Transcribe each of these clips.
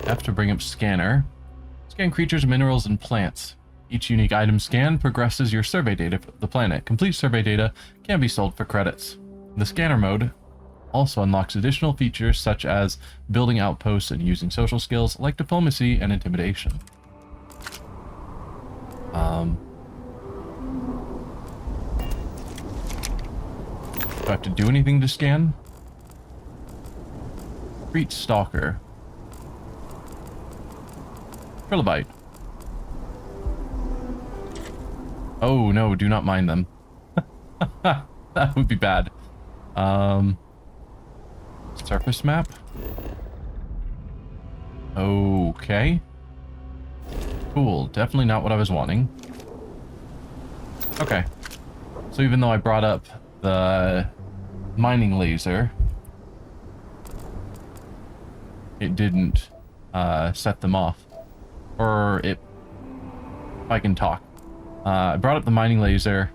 F to bring up scanner. Scan creatures, minerals, and plants. Each unique item scanned progresses your survey data for the planet. Complete survey data can be sold for credits. The scanner mode also unlocks additional features such as building outposts and using social skills like diplomacy and intimidation. Do I have to do anything to scan? Street Stalker. Trilobite. Oh no, do not mind them. That would be bad. Surface map? Okay. Cool, definitely not what I was wanting. Okay. So even though I brought up the mining laser, it didn't set them off. Or it... if I can talk. I brought up the mining laser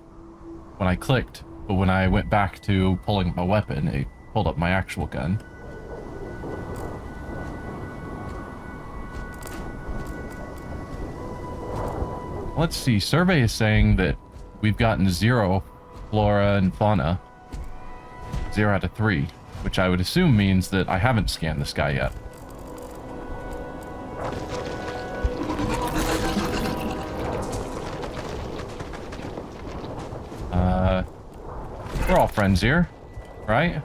when I clicked, but when I went back to pulling my weapon, it pulled up my actual gun. Let's see, survey is saying that we've gotten 0 flora and fauna. 0 out of 3, which I would assume means that I haven't scanned this guy yet. We're all friends here, right?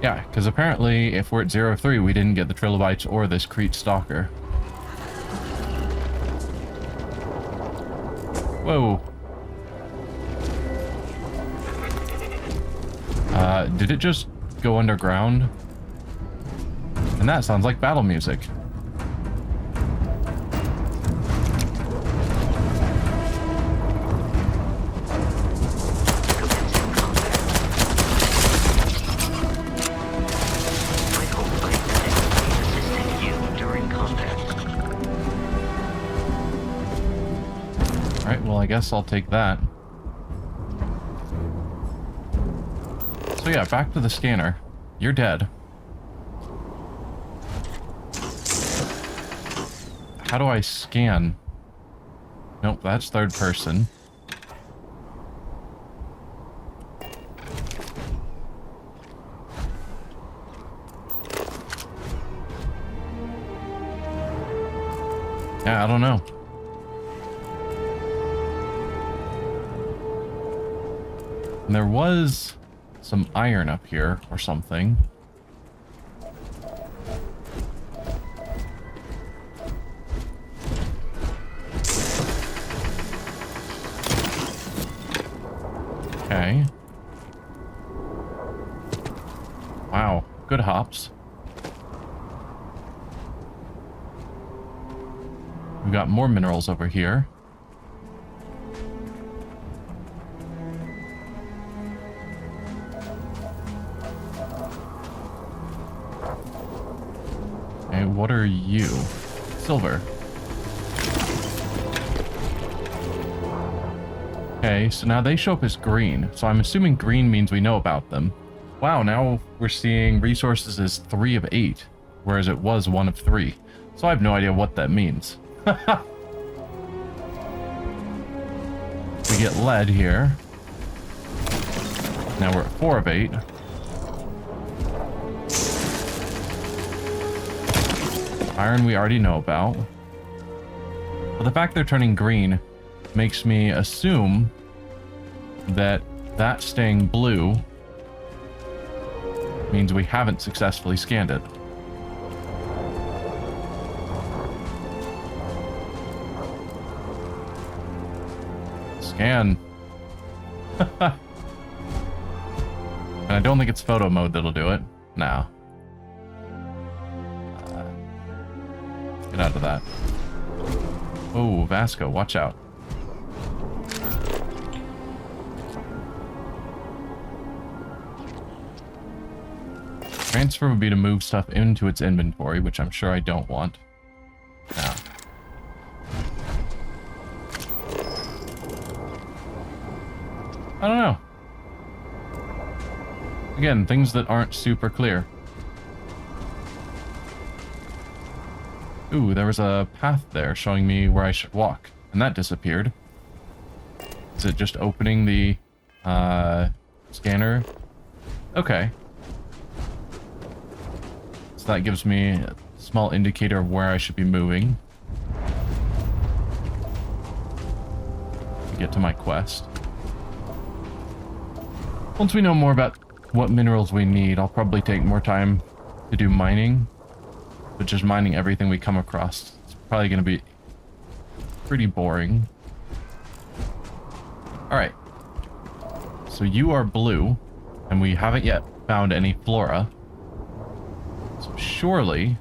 Yeah, because apparently if we're at 0-3, we didn't get the trilobites or this Crete Stalker. Whoa. Did it just go underground? And that sounds like battle music. I guess I'll take that. So yeah, back to the scanner. You're dead. How do I scan? Nope, that's third person. Yeah, I don't know. And there was some iron up here or something. Okay. Wow, good hops. We've got more minerals over here. What are you? Silver. Okay, so now they show up as green. So I'm assuming green means we know about them. Wow, now we're seeing resources as 3 of 8, whereas it was 1 of 3. So I have no idea what that means. We get lead here. Now we're at 4 of 8. Iron we already know about. But the fact they're turning green makes me assume that that staying blue means we haven't successfully scanned it. Scan. And I don't think it's photo mode that'll do it. No. Get out of that. Oh, Vasco, watch out. Transfer would be to move stuff into its inventory, which I'm sure I don't want. No. I don't know. Again, things that aren't super clear. Ooh, there was a path there showing me where I should walk, and that disappeared. Is it just opening the scanner? Okay. So that gives me a small indicator of where I should be moving to get to my quest. Once we know more about what minerals we need, I'll probably take more time to do mining. But just mining everything we come across, it's probably going to be pretty boring. Alright. So you are blue, and we haven't yet found any flora. So surely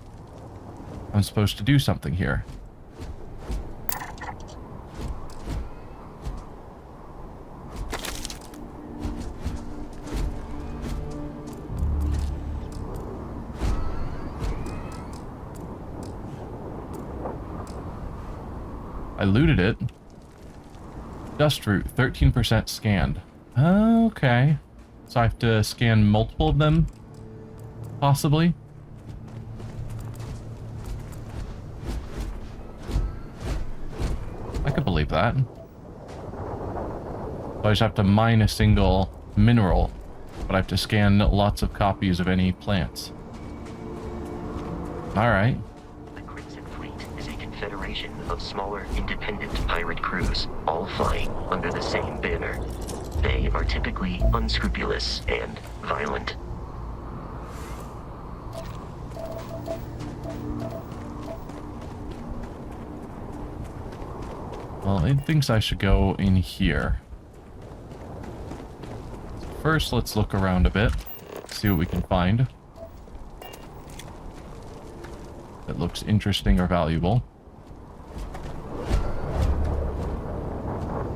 I'm supposed to do something here. I looted it. Dust root, 13% scanned. Okay. So I have to scan multiple of them? Possibly? I could believe that. So I just have to mine a single mineral, but I have to scan lots of copies of any plants. Alright. Of smaller, independent pirate crews, all flying under the same banner. They are typically unscrupulous and violent. Well, it thinks I should go in here. First, let's look around a bit, see what we can find that looks interesting or valuable.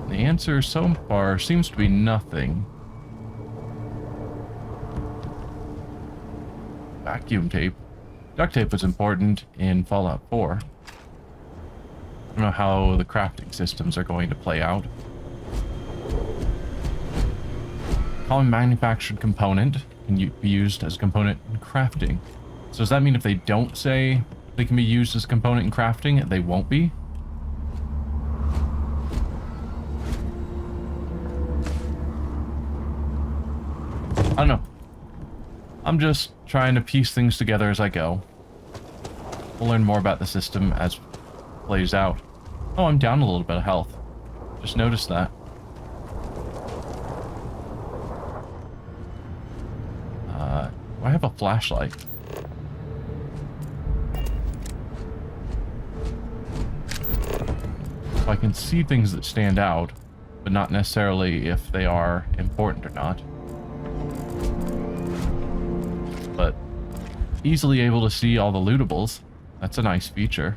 The answer so far seems to be nothing. Vacuum tape. Duct tape was important in Fallout 4. I don't know how the crafting systems are going to play out. Common manufactured component can be used as a component in crafting. So does that mean if they don't say they can be used as a component in crafting, they won't be? I don't know. I'm just trying to piece things together as I go. We'll learn more about the system as it plays out. Oh, I'm down a little bit of health. Just noticed that. I have a flashlight. So I can see things that stand out, but not necessarily if they are important or not. But easily able to see all the lootables. That's a nice feature.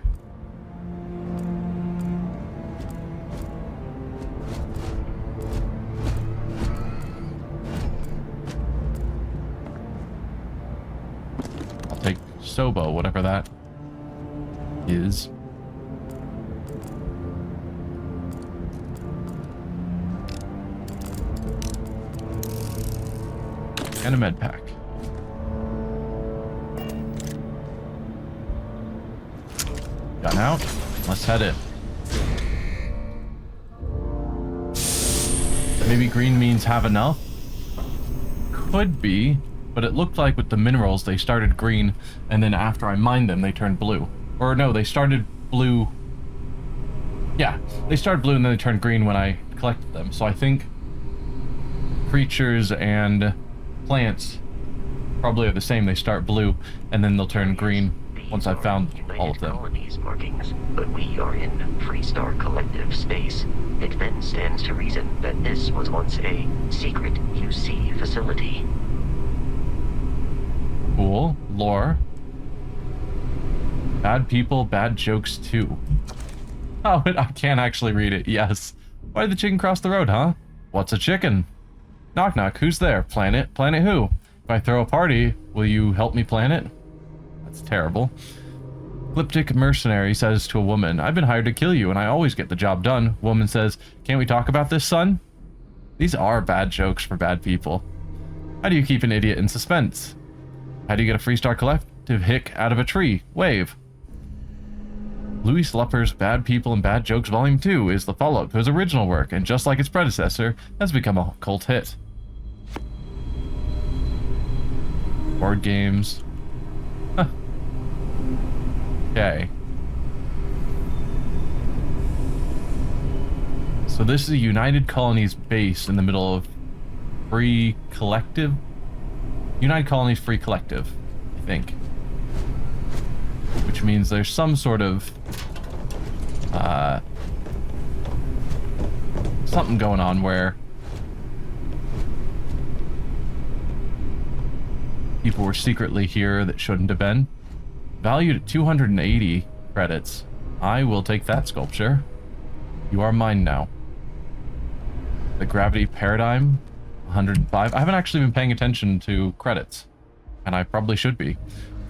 I'll take Sobo, whatever that is. And a med pack. Gun out. Let's head in. Maybe green means have enough? Could be, but it looked like with the minerals they started green and then after I mined them they turned blue. Or no, they started blue. Yeah, they started blue and then they turned green when I collected them. So I think creatures and plants probably are the same. They start blue and then they'll turn green once I've found all of them. Colonies markings, but we are in Freestar Collective space. It then stands to reason that this was once a secret UC facility. Cool. Lore. Bad people, bad jokes too. Oh, I can't actually read it. Yes. Why did the chicken cross the road, huh? What's a chicken? Knock knock, who's there? Planet? Planet who? If I throw a party, will you help me plan it? That's terrible. Glyptic mercenary says to a woman, I've been hired to kill you and I always get the job done. Woman says, can't we talk about this, son? These are bad jokes for bad people. How do you keep an idiot in suspense? How do you get a Freestar Collective hick out of a tree? Wave. Louis Lupper's Bad People and Bad Jokes Volume 2 is the follow-up to his original work, and just like its predecessor, has become a cult hit. Board games. Huh. Okay. So this is a United Colonies base in the middle of Free Collective? United Colonies Free Collective, I think. Which means there's some sort of something going on where people were secretly here that shouldn't have been. Valued at 280 credits. I will take that sculpture. You are mine now. The Gravity Paradigm, 105. I haven't actually been paying attention to credits, and I probably should be.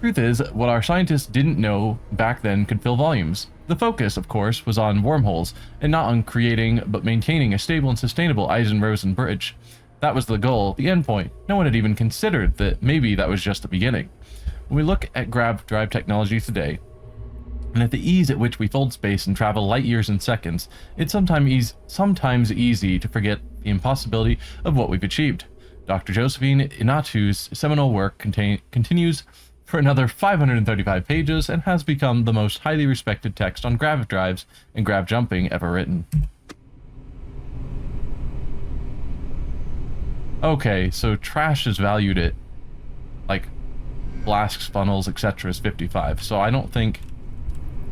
Truth is, what our scientists didn't know back then could fill volumes. The focus, of course, was on wormholes, and not on creating but maintaining a stable and sustainable Eisen-Rosen bridge. That was the goal, the end point. No one had even considered that maybe that was just the beginning. When we look at grav drive technology today, and at the ease at which we fold space and travel light years in seconds, it's sometimes easy to forget the impossibility of what we've achieved. Dr. Josephine Inatu's seminal work continues for another 535 pages and has become the most highly respected text on grav drives and grav jumping ever written. Okay, so trash is valued at, like, flasks, funnels, etc. is 55, so I don't think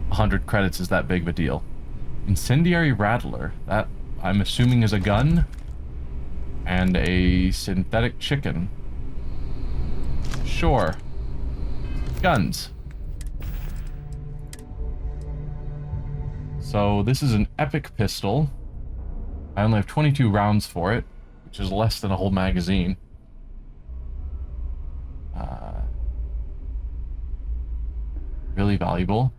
100 credits is that big of a deal. Incendiary Rattler, that I'm assuming is a gun, and a synthetic chicken. Sure. Guns. So this is an epic pistol. I only have 22 rounds for it, which is less than a whole magazine. Really valuable.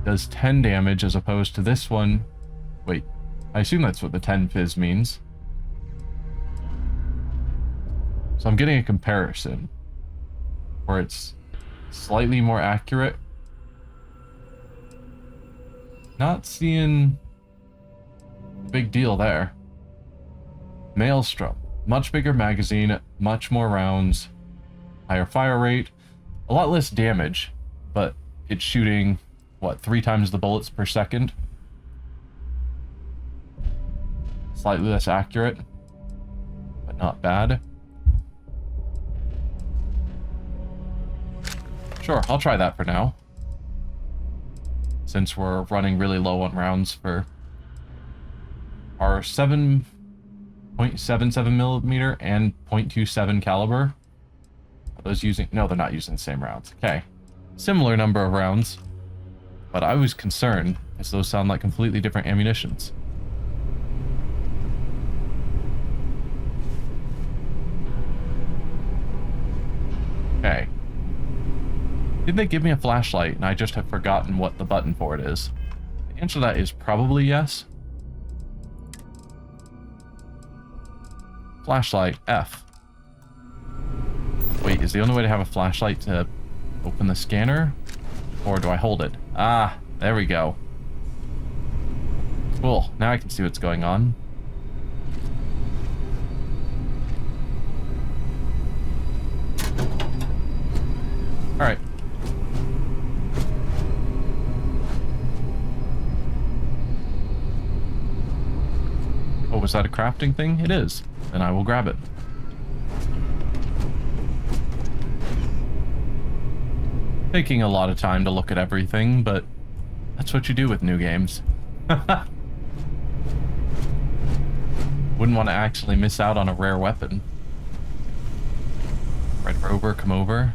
Does 10 damage as opposed to this one. Wait, I assume that's what the 10 fizz means. So I'm getting a comparison where it's slightly more accurate. Not seeing a big deal there. Maelstrom, much bigger magazine, much more rounds, higher fire rate, a lot less damage, but it's shooting, what, 3 times the bullets per second? Slightly less accurate, but not bad. Sure, I'll try that for now, since we're running really low on rounds for our 7.77 millimeter and .27 caliber. Are those using? No, they're not using the same rounds. Okay, similar number of rounds, but I was concerned as those sound like completely different ammunitions. Okay. Did they give me a flashlight and I just have forgotten what the button for it is? The answer to that is probably yes. Flashlight, F. Wait, is the only way to have a flashlight to open the scanner? Or do I hold it? Ah, there we go. Cool, now I can see what's going on. Alright. Oh, was that a crafting thing? It is. Then I will grab it. Taking a lot of time to look at everything, but that's what you do with new games. Wouldn't want to actually miss out on a rare weapon. Red Rover, come over.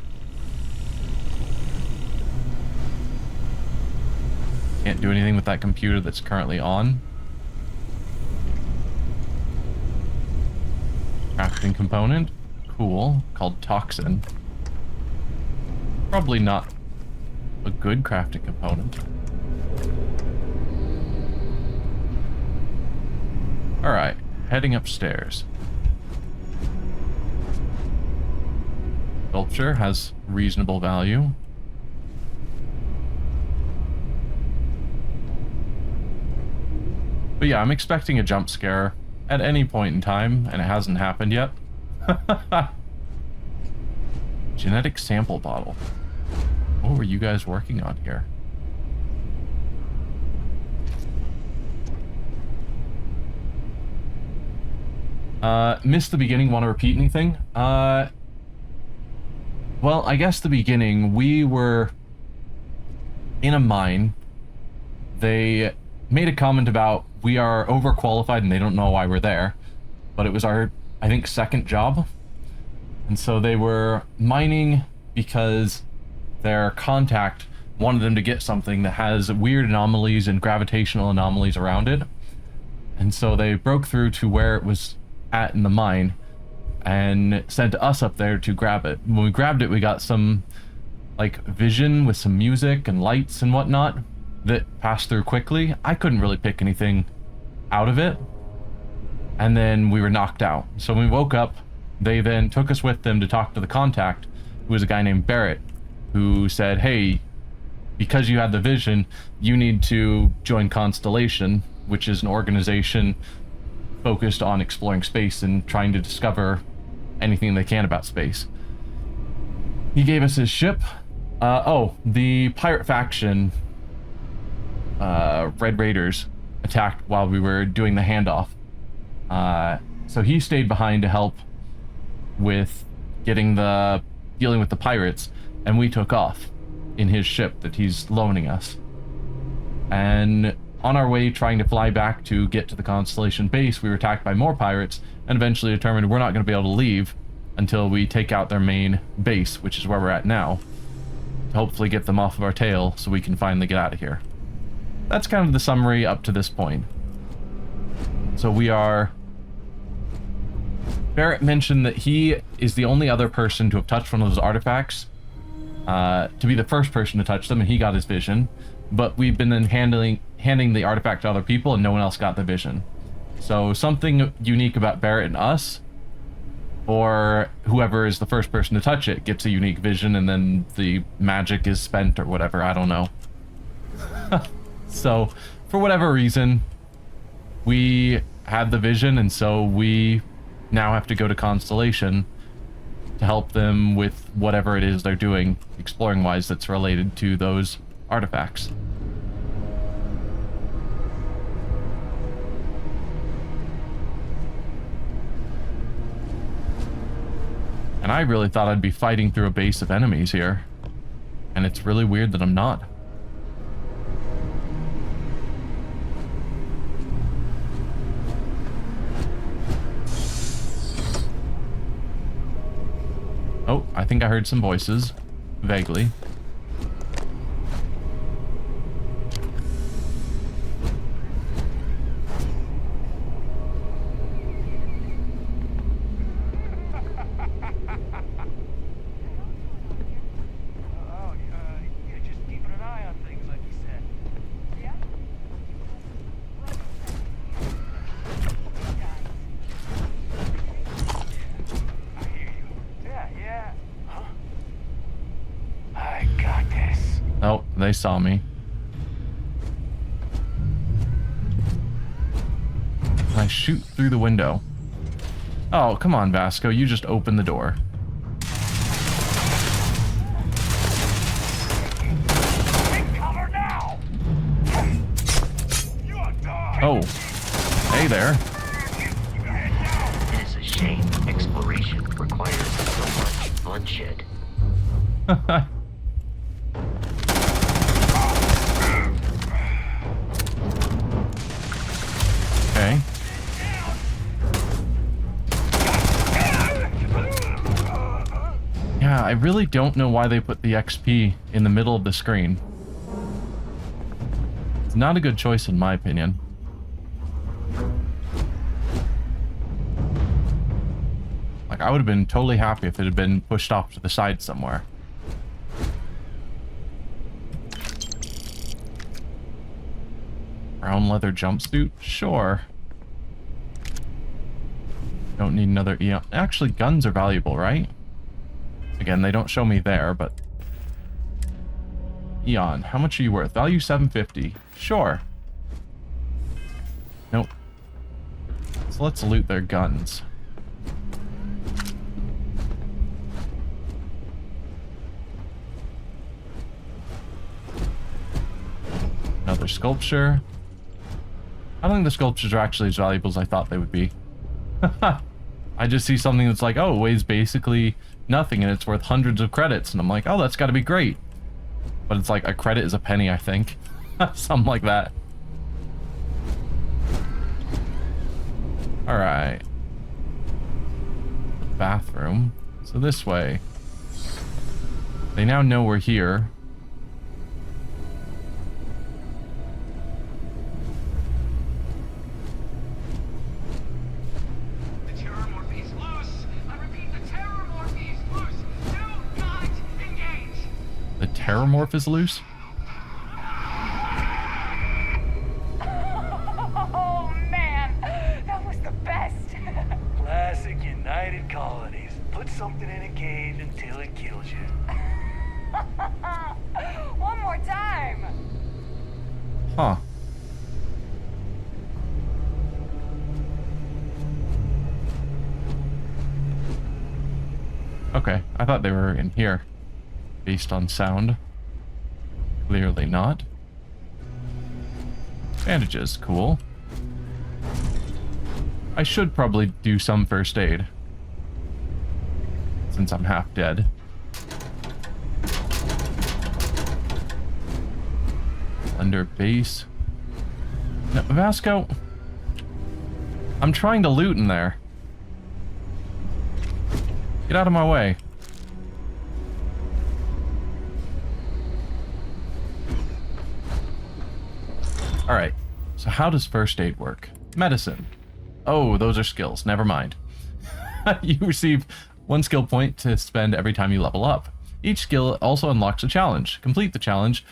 Can't do anything with that computer that's currently on. Crafting component. Cool. Called Toxin. Probably not a good crafting component. Alright. Heading upstairs. Sculpture has reasonable value. But yeah, I'm expecting a jump scare at any point in time, and it hasn't happened yet. Genetic sample bottle. What were you guys working on here? Missed the beginning. Want to repeat anything? Well, I guess the beginning, we were in a mine. They made a comment about we are overqualified and they don't know why we're there. But it was our, I think, second job. And so they were mining because their contact wanted them to get something that has weird anomalies and gravitational anomalies around it. And so they broke through to where it was at in the mine and sent us up there to grab it. When we grabbed it, we got some like vision with some music and lights and whatnot that passed through quickly. I couldn't really pick anything out of it. And then we were knocked out. So when we woke up, they then took us with them to talk to the contact, who was a guy named Barrett, who said, hey, because you had the vision, you need to join Constellation, which is an organization focused on exploring space and trying to discover anything they can about space. He gave us his ship. The pirate faction, Red Raiders, attacked while we were doing the handoff. So he stayed behind to help with dealing with the pirates, and we took off in his ship that he's loaning us. And on our way trying to fly back to get to the Constellation base, we were attacked by more pirates and eventually determined we're not going to be able to leave until we take out their main base, which is where we're at now, to hopefully get them off of our tail so we can finally get out of here. That's kind of the summary up to this point. So we are... Barrett mentioned that he is the only other person to have touched one of those artifacts, to be the first person to touch them, and he got his vision. But we've been then handing the artifact to other people, and no one else got the vision. So something unique about Barrett and us, or whoever is the first person to touch it, gets a unique vision, and then the magic is spent or whatever, I don't know. So, for whatever reason, we had the vision, and so we now have to go to Constellation to help them with whatever it is they're doing, exploring-wise, that's related to those artifacts. And I really thought I'd be fighting through a base of enemies here. And it's really weird that I'm not. Oh, I think I heard some voices. Vaguely. Oh, they saw me. I shoot through the window. Oh, come on, Vasco. You just opened the door. Take cover now. Oh. Hey there. It is a shame exploration requires so much bloodshed. Okay. Yeah, I really don't know why they put the XP in the middle of the screen. It's not a good choice in my opinion. Like, I would have been totally happy if it had been pushed off to the side somewhere. Brown leather jumpsuit? Sure. Don't need another Eon. Actually, guns are valuable, right? Again, they don't show me there, but... Eon, how much are you worth? Value 750. Sure. Nope. So let's loot their guns. Another sculpture. I don't think the sculptures are actually as valuable as I thought they would be. I just see something that's like, oh, it weighs basically nothing and it's worth hundreds of credits. And I'm like, oh, that's got to be great. But it's like a credit is a penny, I think. Something like that. Alright. Bathroom. So this way. They now know we're here. Terramorph is loose? Oh man, that was the best. Classic United Colonies. Put something in a cage until it kills you. One more time. Huh. Okay, I thought they were in here. Based on sound. Clearly not. Bandages, cool. I should probably do some first aid. Since I'm half dead. Under base. No, Vasco. I'm trying to loot in there. Get out of my way. Alright, so how does first aid work? Medicine. Oh, those are skills. Never mind. You receive 1 skill point to spend every time you level up. Each skill also unlocks a challenge. Complete the challenge,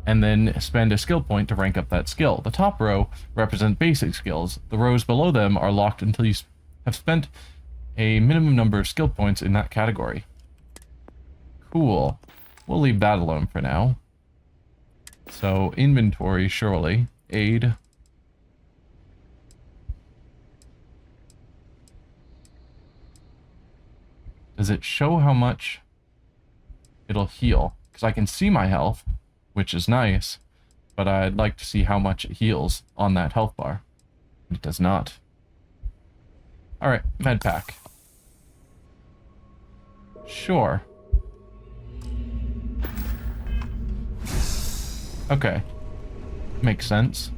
and then spend a skill point to rank up that skill. The top row represent basic skills. The rows below them are locked until you have spent a minimum number of skill points in that category. Cool. We'll leave that alone for now. So, inventory, surely. Aid. Does it show how much it'll heal? Because I can see my health, which is nice, but I'd like to see how much it heals on that health bar. It does not. Alright, med pack. Sure. Okay. Makes sense.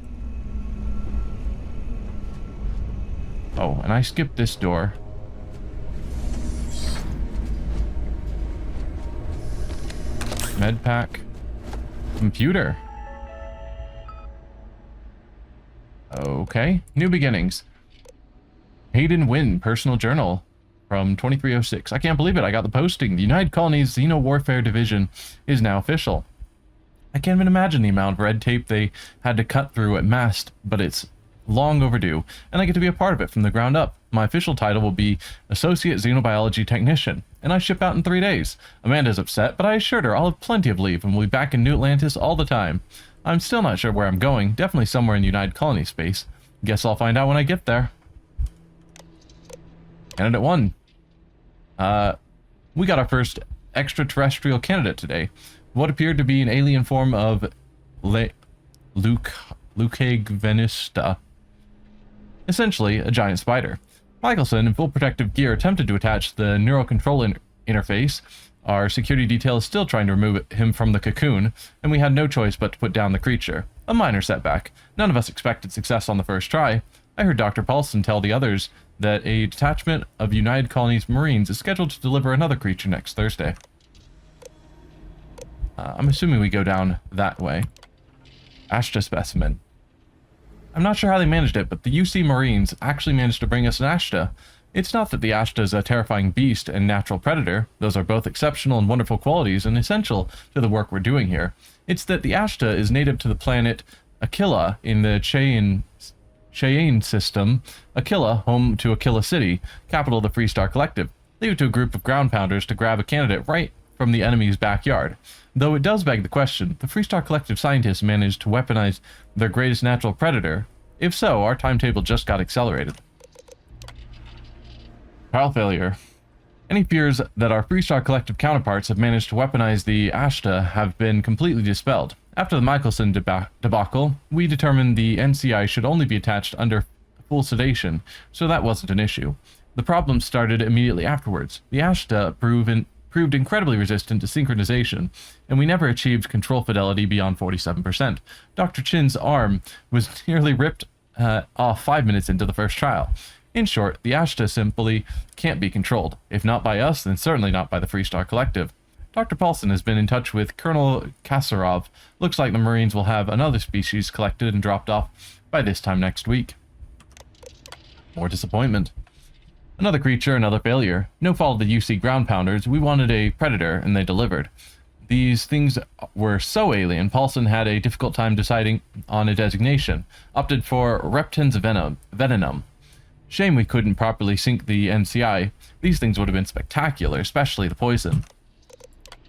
Oh, and I skipped this door. Med pack. Computer. Okay. New beginnings. Hayden Wynn, personal journal from 2306. I can't believe it. I got the posting. The United Colonies Xeno Warfare Division is now official. I can't even imagine the amount of red tape they had to cut through at MAST, but it's long overdue, and I get to be a part of it from the ground up. My official title will be Associate Xenobiology Technician, and I ship out in 3 days. Amanda's upset, but I assured her I'll have plenty of leave and will be back in New Atlantis all the time. I'm still not sure where I'm going, definitely somewhere in United Colony space. Guess I'll find out when I get there. Candidate 1. We got our first extraterrestrial candidate today. What appeared to be an alien form of Venista. Essentially, a giant spider. Michelson, in full protective gear, attempted to attach the neural control interface. Our security detail is still trying to remove him from the cocoon, and we had no choice but to put down the creature. A minor setback. None of us expected success on the first try. I heard Dr. Paulson tell the others that a detachment of United Colonies Marines is scheduled to deliver another creature next Thursday. I'm assuming we go down that way. Ashta specimen. I'm not sure how they managed it, but the UC Marines actually managed to bring us an Ashta. It's not that the Ashta is a terrifying beast and natural predator. Those are both exceptional and wonderful qualities and essential to the work we're doing here. It's that the Ashta is native to the planet Aquila in the Cheyenne system. Aquila, home to Aquila City, capital of the Freestar Collective. Leave it to a group of ground pounders to grab a candidate right from the enemy's backyard. Though it does beg the question, the Freestar Collective scientists managed to weaponize their greatest natural predator. If so, our timetable just got accelerated. Trial failure. Any fears that our Freestar Collective counterparts have managed to weaponize the Ashta have been completely dispelled. After the Michelson debacle, we determined the NCI should only be attached under full sedation, so that wasn't an issue. The problem started immediately afterwards. The Ashta proved incredibly resistant to synchronization, and we never achieved control fidelity beyond 47%. Dr. Chin's arm was nearly ripped off 5 minutes into the first trial. In short, the Ashta simply can't be controlled. If not by us, then certainly not by the Freestar Collective. Dr. Paulson has been in touch with Colonel Kasarov. Looks like the Marines will have another species collected and dropped off by this time next week. More disappointment. Another creature, another failure. No fault of the UC ground pounders. We wanted a predator, and they delivered. These things were so alien, Paulson had a difficult time deciding on a designation. Opted for Reptins Venom. Shame we couldn't properly sync the NCI. These things would have been spectacular, especially the poison.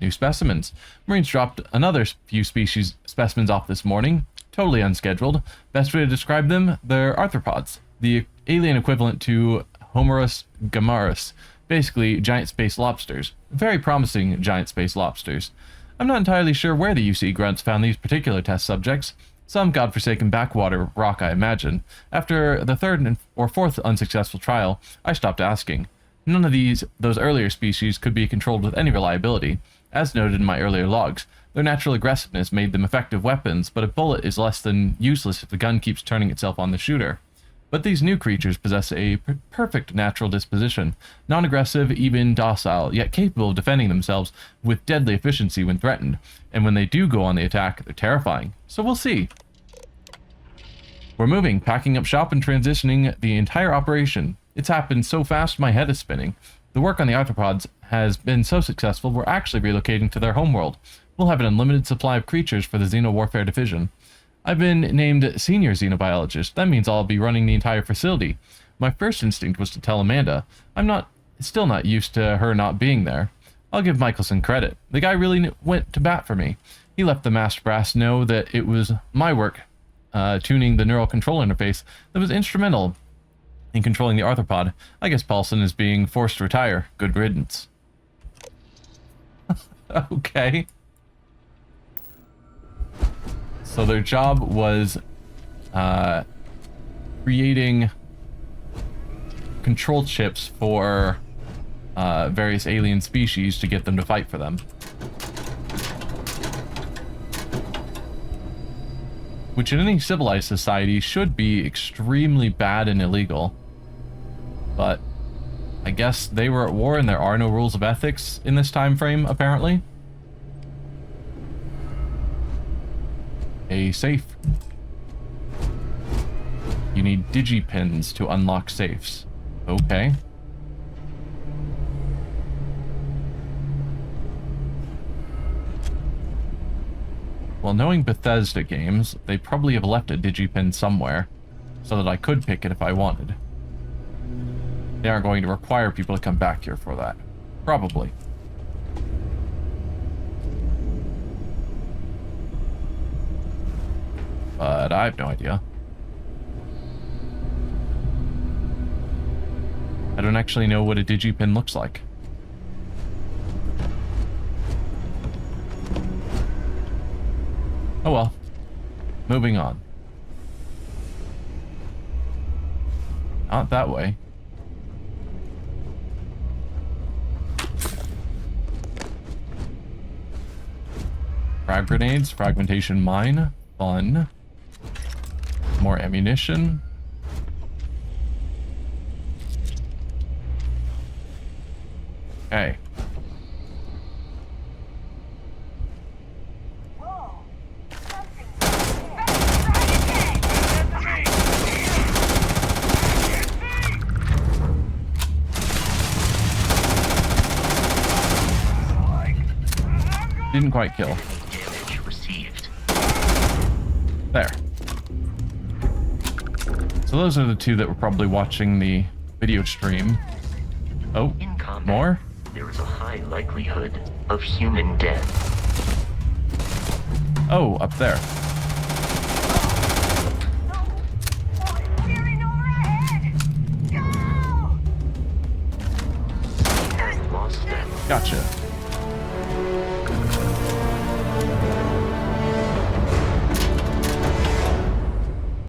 New specimens. Marines dropped another few species specimens off this morning. Totally unscheduled. Best way to describe them? They're arthropods. The alien equivalent to Homerus gamarus. Basically, giant space lobsters. Very promising giant space lobsters. I'm not entirely sure where the UC grunts found these particular test subjects. Some godforsaken backwater rock, I imagine. After the third or fourth unsuccessful trial, I stopped asking. None of those earlier species could be controlled with any reliability. As noted in my earlier logs, their natural aggressiveness made them effective weapons, but a bullet is less than useless if the gun keeps turning itself on the shooter. But these new creatures possess a perfect natural disposition, non-aggressive, even docile, yet capable of defending themselves with deadly efficiency when threatened, and when they do go on the attack, they're terrifying. So we'll see. We're moving, packing up shop and transitioning the entire operation. It's happened so fast my head is spinning. The work on the arthropods has been so successful, we're actually relocating to their homeworld. We'll have an unlimited supply of creatures for the Xenowarfare Division. I've been named Senior Xenobiologist. That means I'll be running the entire facility. My first instinct was to tell Amanda. I'm still not used to her not being there. I'll give Michelson credit. The guy really went to bat for me. He let the masked brass know that it was my work, tuning the neural control interface, that was instrumental in controlling the arthropod. I guess Paulson is being forced to retire. Good riddance. Okay. So their job was creating control chips for various alien species to get them to fight for them. Which in any civilized society should be extremely bad and illegal. But I guess they were at war and there are no rules of ethics in this time frame, apparently. A safe. You need digipins to unlock safes. Okay. Well, knowing Bethesda games, they probably have left a digipin somewhere, so that I could pick it if I wanted. They aren't going to require people to come back here for that. Probably. But I have no idea. I don't actually know what a digipin looks like. Oh well. Moving on. Not that way. Frag grenades, fragmentation mine, fun. More ammunition. Okay. Whoa. Didn't quite kill. Damage received. There. So those are the two that were probably watching the video stream. Oh. Incoming combat, More? there is a high likelihood of human death. Oh, up there. Veering over ahead! Go! Lost them. Gotcha.